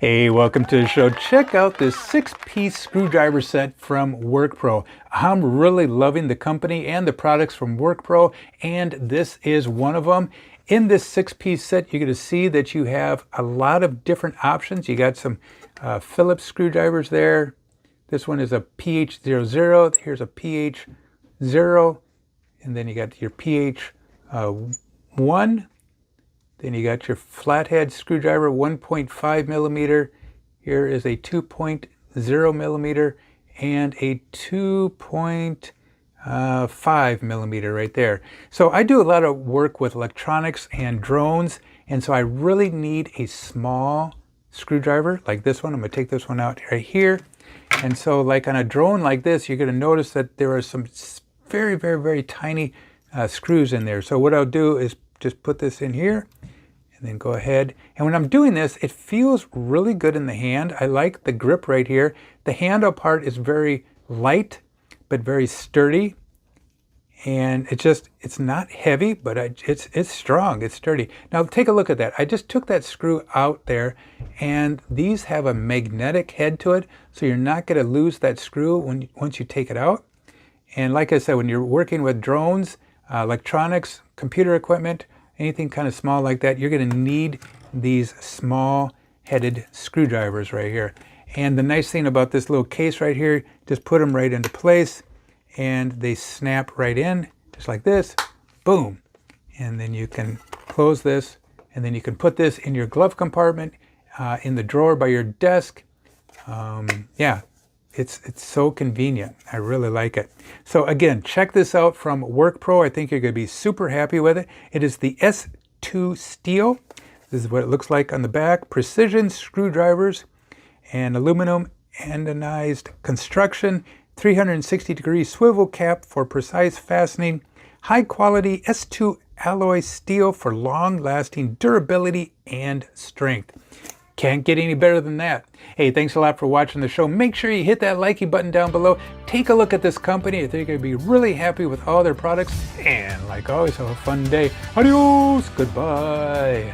Hey, welcome to the show. Check out this 6-piece screwdriver set from WORKPRO. I'm really loving the company and the products from WORKPRO, and this is one of them. In this 6-piece set, you're going to see that you have a lot of different options. You got some Phillips screwdrivers there. This one is a PH00. Here's a PH0. And then you got your PH1. Then you got your flathead screwdriver, 1.5 millimeter. Here is a 2.0 millimeter and a 2.5 millimeter right there. So I do a lot of work with electronics and drones, and so I really need a small screwdriver like this one. I'm going to take this one out right here. And so like on a drone like this, you're going to notice that there are some very, very, very tiny screws in there. So what I'll do is just put this in here and then go ahead. And when I'm doing this, it feels really good in the hand. I like the grip right here. The handle part is very light, but very sturdy. And it's not heavy, but it's strong, it's sturdy. Now take a look at that. I just took that screw out there, and these have a magnetic head to it, so you're not gonna lose that screw once you take it out. And like I said, when you're working with drones, electronics, computer equipment, anything kind of small like that, you're going to need these small headed screwdrivers right here. And the nice thing about this little case right here, just put them right into place and they snap right in just like this. Boom. And then you can close this, and then you can put this in your glove compartment, in the drawer by your desk. Yeah. It's so convenient. I really like it. So again, check this out from WORKPRO. I think you're going to be super happy with it. It is the S2 steel. This is what it looks like on the back. Precision screwdrivers and aluminum anodized construction. 360-degree swivel cap for precise fastening. High quality S2 alloy steel for long-lasting durability and strength. Can't get any better than that. Hey, thanks a lot for watching the show. Make sure you hit that likey button down below. Take a look at this company. I think you're going to be really happy with all their products. And like always, have a fun day. Adios. Goodbye.